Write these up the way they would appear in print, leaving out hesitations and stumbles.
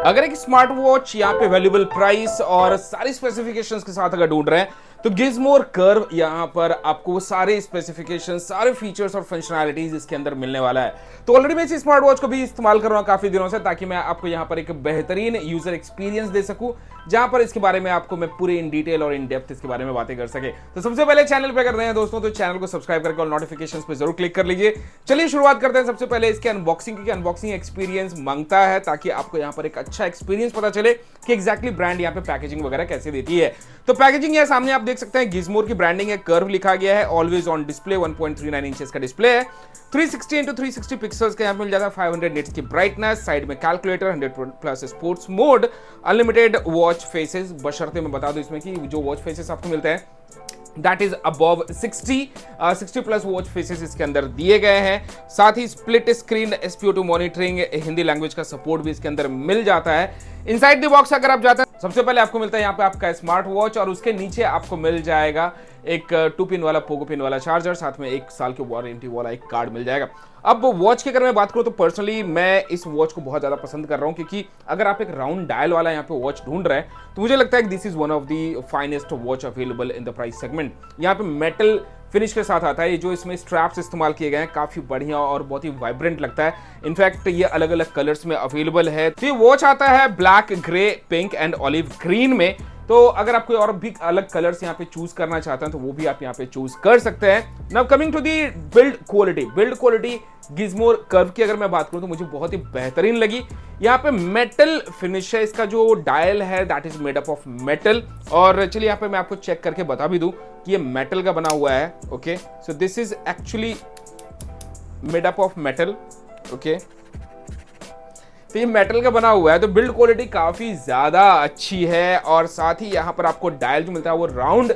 अगर एक smart watch यहाँ पे वैल्यूएबल प्राइस और सारी स्पेसिफिकेशंस के साथ अगर ढूंढ रहे हैं तो गिज़मोर कर्व यहाँ पर आपको वो सारे स्पेसिफिकेशन, सारे फीचर्स और फंक्शनैलिटीज इसके अंदर मिलने वाला है। तो ऑलरेडी मैं इस स्मार्ट वॉच को भी इस्तेमाल कर रहा हूँ काफी दिनों से, ताकि मैं आपको यहाँ पर एक बेहतरीन यूजर एक्सपीरियंस दे सकूं, जहां पर इसके बारे में आपको मैं पूरे इन डिटेल और इन डेप्थ इसके बारे में बातें कर सके। तो सबसे पहले चैनल पे कर रहे हैं दोस्तों तो चैनल को सब्सक्राइब करके और नोटिफिकेशंस पे जरूर क्लिक कर लीजिए। चलिए शुरुआत करते हैं सबसे पहले इसके अनबॉक्सिंग की। अनबॉक्सिंग एक्सपीरियंस मांगता है ताकि आपको यहाँ पर एक अच्छा एक्सपीरियंस पता चले कि एग्जैक्टली ब्रांड यहाँ पे पैकेजिंग वगैरह कैसे देती है। तो पैकेजिंग यहाँ सामने आप देख सकते हैं, गिज़मोर की ब्रांडिंग है, कर्व लिखा गया है, ऑलवेज ऑन डिस्प्ले, 1.39 इंचेस का डिस्प्ले है, 360x360 पिक्सल्स का यहाँ पे मिल जाता है, 500 निट्स की ब्राइटनेस, साइड में calculator, 100+ sports mode, unlimited watch faces, बशर्ते मैं बता दूं इसमें कि जो वॉच फेसेस आपको मिलते हैं that is above 60+ watch faces इसके अंदर दिए गए हैं। साथ ही स्प्लिट स्क्रीन SpO2 मॉनिटरिंग, हिंदी लैंग्वेज का सपोर्ट भी इसके अंदर मिल जाता है। इनसाइड द बॉक्स अगर आप जाते हैं, सबसे पहले आपको मिलता है यहाँ पे आपका स्मार्ट वॉच और उसके नीचे आपको मिल जाएगा एक 2 पिन वाला पोगो पिन वाला चार्जर, साथ में 1 साल की वारंटी वाला एक कार्ड मिल जाएगा। अब वॉच की अगर मैं बात करूं तो पर्सनली मैं इस वॉच को बहुत ज्यादा पसंद कर रहा हूं, क्योंकि अगर आप एक राउंड डायल वाला यहाँ पे वॉच ढूंढ रहे हैं तो मुझे लगता है कि this is one of the finest watch available in the price segment. यहाँ पे मेटल फिनिश के साथ आता है, ये जो इसमें स्ट्रैप्स इस्तेमाल किए गए हैं काफी बढ़िया और बहुत ही वाइब्रेंट लगता है। इनफैक्ट ये अलग अलग कलर्स में अवेलेबल है। तो ये वॉच आता है black, grey, pink and olive green में। तो अगर आप कोई और भी अलग कलर्स यहाँ पे चूज करना चाहते हैं तो वो भी आप यहाँ पे चूज कर सकते हैं। Now coming to the build quality Gizmore curve की अगर मैं बात करूं तो मुझे बहुत ही बेहतरीन लगी। यहाँ पे मेटल फिनिश है, इसका जो डायल है that is made up of metal. और चलिए यहाँ पे मैं आपको चेक करके बता भी दूं कि ये मेटल का बना हुआ है। Okay, so this is actually made up of metal. Okay, तो ये मेटल का बना हुआ है, तो बिल्ड क्वालिटी काफी ज्यादा अच्छी है। और साथ ही यहाँ पर आपको डायल जो मिलता है वो राउंड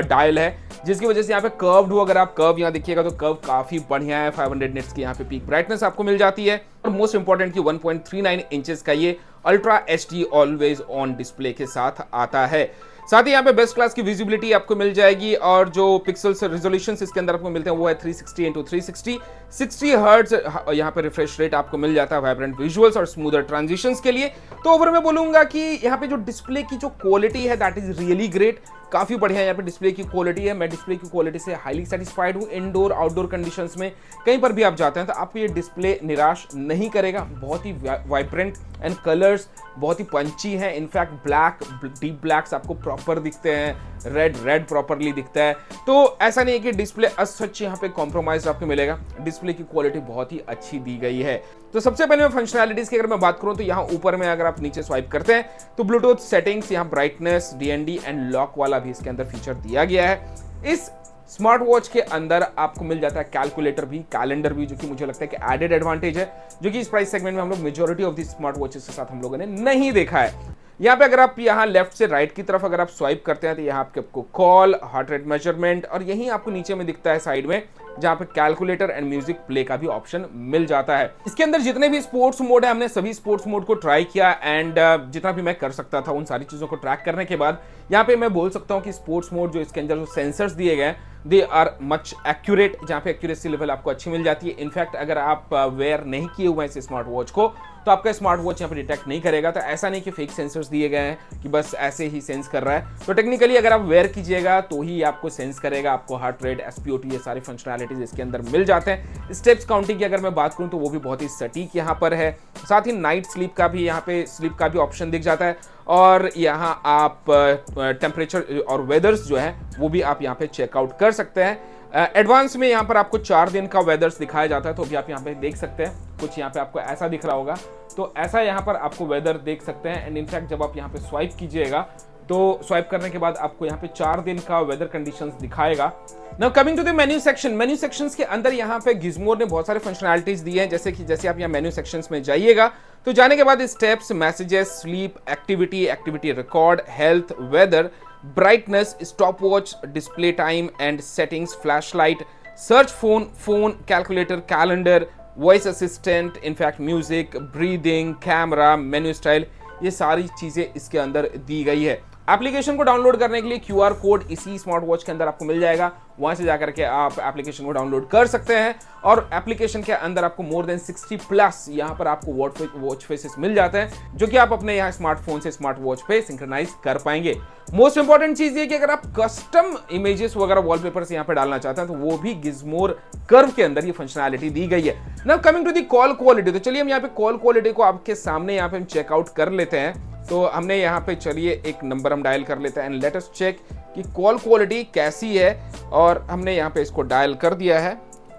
डायल है, जिसकी वजह से यहाँ पे कर्व्ड हो, अगर आप कर्व यहाँ देखिएगा तो कर्व काफी बढ़िया है। 500 निट्स की यहाँ पे पीक ब्राइटनेस आपको मिल जाती है और मोस्ट इंपॉर्टेंट की 1.39 इंचेस का ये ultra HD always on display के साथ आता है। साथ ही यहाँ पे बेस्ट क्लास की विजिबिलिटी आपको मिल जाएगी और जो पिक्सल्स रेजोल्यूशंस इसके अंदर आपको मिलते हैं वो है 360x360, 60 हर्ट्ज यहाँ पे रिफ्रेश रेट आपको मिल जाता है वाइब्रेंट विजुअल्स और स्मूदर ट्रांजिशंस के लिए। तो ओवर मैं बोलूंगा कि यहाँ पे जो डिस्प्ले की जो क्वालिटी है दैट इज रियली ग्रेट, काफी बढ़िया यहाँ पे डिस्प्ले की क्वालिटी है। मैं डिस्प्ले की क्वालिटी से हाईली सेटिस्फाइड हूँ। इंडोर आउटडोर कंडीशंस में कहीं पर भी आप जाते हैं तो आपको ये डिस्प्ले निराश नहीं करेगा। बहुत ही वाइब्रेंट एंड कलर्स बहुत ही पंची है। इनफैक्ट ब्लैक, डीप ब्लैक्स आपको प्रॉपर दिखते हैं, रेड प्रॉपरली दिखता है। तो ऐसा नहीं है कि डिस्प्ले सच यहाँ पे कॉम्प्रोमाइज आपको मिलेगा। डिस्प्ले की क्वालिटी बहुत ही अच्छी दी गई है। तो सबसे पहले मैं फंक्शनैलिटीज की अगर मैं बात करूं तो यहाँ ऊपर में अगर आप नीचे स्वाइप करते हैं तो ब्लूटूथ सेटिंग्स, यहाँ ब्राइटनेस, DND एंड लॉक वाला भी इसके अंदर फीचर दिया गया है। इस स्मार्ट वॉच के अंदर आपको मिल जाता है कैलकुलेटर भी, कैलेंडर भी, जो कि मुझे लगता है कि एडेड एडवांटेज है, जो कि इस प्राइस सेगमेंट में हम लोग majority of the smart watches के साथ हम लोगों ने नहीं देखा है। यहाँ पे अगर आप यहाँ लेफ्ट से राइट की तरफ अगर आप स्वाइप करते हैं तो यहाँ आपको कॉल, हार्ट रेट मेजरमेंट और यहीं आपको नीचे में दिखता है साइड में जहाँ पे कैलकुलेटर एंड म्यूजिक प्ले का भी ऑप्शन मिल जाता है। इसके अंदर जितने भी स्पोर्ट्स मोड है हमने सभी स्पोर्ट्स मोड को ट्राई किया एंड जितना भी मैं कर सकता था उन सारी चीजों को ट्रैक करने के बाद यहाँ पे मैं बोल सकता हूँ कि स्पोर्ट्स मोड जो इसके अंदर जो सेंसर्स दिए गए दे आर मच एक्यूरेट, जहाँ पे एक्यूरेसी लेवल आपको अच्छी मिल जाती है। इनफैक्ट अगर आप वेयर नहीं किए हुए हैं इस स्मार्ट वॉच को तो आपका स्मार्ट वॉच यहाँ पे डिटेक्ट नहीं करेगा। तो ऐसा नहीं कि फेक सेंसर्स दिए गए हैं कि बस ऐसे ही सेंस कर रहा है। तो टेक्निकली अगर आप वेयर कीजिएगा तो ही आपको सेंस करेगा। आपको हार्ट रेट, SpO2 ये सारी फंक्शनैलिटीज इसके अंदर मिल जाते हैं। स्टेप्स काउंटिंग की अगर मैं बात करूं तो वो भी बहुत ही सटीक यहाँ पर है। साथ ही नाइट स्लीप का भी यहाँ पे स्लीप का भी ऑप्शन दिख जाता है और यहाँ आप टेम्परेचर और वेदर्स जो है वो भी आप यहाँ पे चेकआउट कर सकते हैं। एडवांस में यहाँ पर आपको 4 दिन का वेदर्स दिखाया जाता है, तो अभी आप यहाँ पे देख सकते हैं कुछ यहाँ पे आपको ऐसा दिख रहा होगा, तो ऐसा यहाँ पर आपको वेदर देख सकते हैं। एंड इनफैक्ट जब आप यहाँ पे स्वाइप कीजिएगा तो स्वाइप करने के बाद आपको यहाँ पे 4 दिन का वेदर कंडीशंस दिखाएगा। Now coming to the menu section, menu sections के अंदर यहाँ पे गिज़मोर ने बहुत सारे फंक्शनैलिटीज दी हैं, जैसे आप यहाँ मेन्यू सेक्शंस में जाइएगा तो जाने के बाद steps, messages, sleep, activity record, health, weather, brightness, stop watch, display time and settings, flashlight, search phone, calculator, calendar, voice assistant, in fact music, breathing, camera, menu style, ये सारी चीजें इसके अंदर दी गई है। एप्लीकेशन को डाउनलोड करने के लिए क्यूआर कोड इसी स्मार्ट वॉच के अंदर आपको मिल जाएगा, वहां से जाकर के आप एप्लीकेशन को डाउनलोड कर सकते हैं और एप्लीकेशन के अंदर आपको मोर देन 60 प्लस यहां पर आपको वॉच फेसेस मिल जाते हैं जो कि आप अपने यहां स्मार्टफोन से स्मार्ट वॉच पे सिंक्रोनाइज कर पाएंगे। मोस्ट इंपॉर्टेंट चीज ये कि अगर आप कस्टम इमेजेस वगैरह वॉलपेपर्स यहां पे डालना चाहते हैं तो वो भी गिज़मोर कर्व के अंदर ये फंक्शनैलिटी दी गई है। Now coming to the call quality, तो चलिए हम यहां पे कॉल क्वालिटी को आपके सामने यहां पे हम चेकआउट कर लेते हैं। तो हमने यहाँ पे चलिए एक नंबर हम डायल कर लेते हैं एंड लेट अस चेक कि कॉल क्वालिटी कैसी है, और हमने यहाँ पे इसको डायल कर दिया है।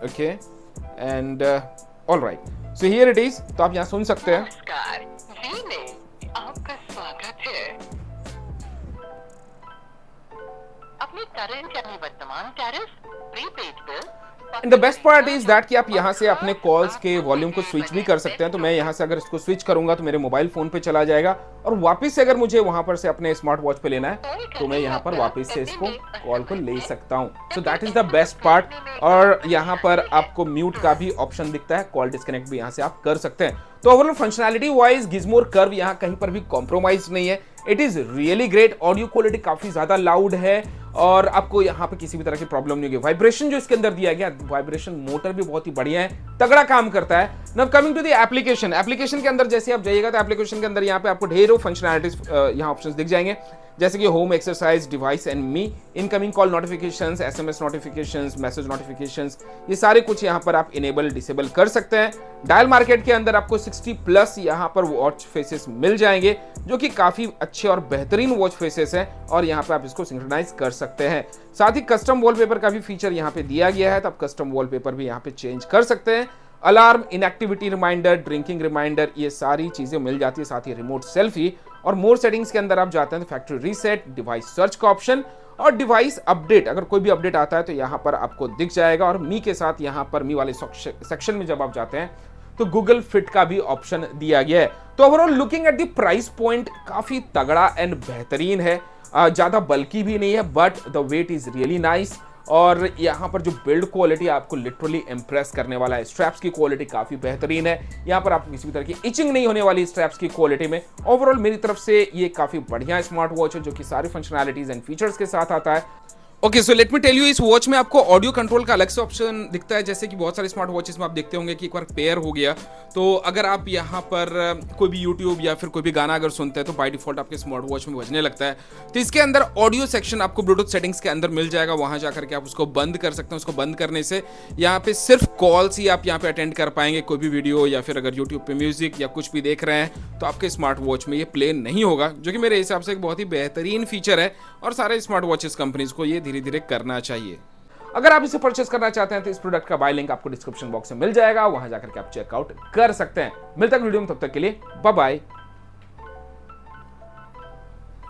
Okay and alright, so here it is. तो आप यहाँ सुन सकते हैं। नमस्कार, जी में आपका स्वागत है। अपने करंट यानी वर्तमान tariff prepaid bill and the best part is that कि आप यहाँ से अपने कॉल्स के वॉल्यूम को स्विच भी कर सकते हैं। तो मैं यहाँ से अगर इसको स्विच करूंगा तो मेरे मोबाइल फोन पे चला जाएगा, और वापस से अगर मुझे वहां पर से अपने स्मार्ट वॉच पे लेना है तो मैं यहाँ पर वापस से इसको कॉल को ले सकता हूँ। So that is the best part. और यहाँ पर आपको म्यूट का भी ऑप्शन दिखता है, कॉल डिस्कनेक्ट भी यहाँ से आप कर सकते हैं। तो ओवरऑल फंक्शनैलिटी वाइज गिज़मोर कर्व यहाँ कहीं पर भी कॉम्प्रोमाइज नहीं है। It is really great. Audio quality काफी ज्यादा लाउड है और आपको यहाँ पे किसी भी तरह की प्रॉब्लम नहीं होगी। वाइब्रेशन जो इसके अंदर दिया गया, वाइब्रेशन मोटर भी बहुत ही बढ़िया है, तगड़ा काम करता है। Now coming to the application, application के अंदर जैसे आप जाइएगा तो एप्लीकेशन के अंदर यहाँ पे आपको ढेरों फंक्शनैलिटीज यहाँ ऑप्शंस दिख जाएंगे, जैसे कि home, exercise, device and me, incoming call notifications, SMS notifications, message notifications, ये सारे कुछ यहाँ पर आप इनेबल डिसेबल कर सकते हैं। डायल मार्केट के अंदर आपको 60 प्लस यहाँ पर वॉच फेसेस मिल जाएंगे जो कि काफी अच्छे और बेहतरीन वॉच फेसेस हैं, और यहाँ पे आप इसको सिंक्रोनाइज कर सकते हैं। साथ ही कस्टम वॉलपेपर का भी फीचर यहाँ पे दिया गया है, तो आप कस्टम वॉलपेपर भी यहाँ पे चेंज कर सकते हैं। Alarm, inactivity reminder, drinking reminder, ये सारी चीजें मिल जाती है। साथ ही रिमोट सेल्फी, और मोर सेटिंग्स के अंदर आप जाते हैं तो फैक्ट्री रीसेट, डिवाइस सर्च का ऑप्शन और डिवाइस अपडेट, अगर कोई भी अपडेट आता है तो यहाँ पर आपको दिख जाएगा। और मी के साथ यहाँ पर मी वाले सेक्शन में जब आप जाते हैं तो गूगल फिट का भी ऑप्शन दिया गया है। तो overall looking at the price point काफी तगड़ा एंड बेहतरीन है। ज्यादा बल्कि भी नहीं है, but the weight is really nice. और यहाँ पर जो बिल्ड क्वालिटी आपको लिटरली इंप्रेस करने वाला है। स्ट्रैप्स की क्वालिटी काफी बेहतरीन है, यहाँ पर आपको किसी भी तरह की इचिंग नहीं होने वाली स्ट्रैप्स की क्वालिटी में। ओवरऑल मेरी तरफ से ये काफी बढ़िया स्मार्ट वॉच है जो कि सारी फंक्शनैलिटीज एंड फीचर्स के साथ आता है। Okay, so let me tell you, इस वॉच में आपको ऑडियो कंट्रोल का अलग से ऑप्शन दिखता है। जैसे कि बहुत सारे स्मार्ट वॉचेस में आप देखते होंगे कि एक बार पेयर हो गया तो अगर आप यहाँ पर कोई भी यूट्यूब या फिर कोई भी गाना अगर सुनते हैं तो बाय डिफॉल्ट आपके स्मार्ट वॉच में बजने लगता है। तो इसके अंदर ऑडियो सेक्शन आपको ब्लूटूथ सेटिंग्स के अंदर मिल जाएगा, वहां जाकर के आप उसको बंद कर सकते हैं। उसको बंद करने से यहाँ पे सिर्फ कॉल्स ही आप यहाँ पे अटेंड कर पाएंगे, कोई भी वीडियो या फिर अगर यूट्यूब पे म्यूजिक या कुछ भी देख रहे हैं तो आपके स्मार्ट वॉच में ये प्ले नहीं होगा, जो कि मेरे हिसाब से एक बहुत ही बेहतरीन फीचर है और सारे स्मार्ट वॉचेस कंपनीज को ये धीरे धीरे करना चाहिए। अगर आप इसे परचेस करना चाहते हैं तो इस प्रोडक्ट का बाय लिंक आपको डिस्क्रिप्शन बॉक्स में मिल जाएगा, वहां जाकर के आप चेकआउट कर सकते हैं। मिलता है वीडियो में, तब तक के लिए बाय बाय।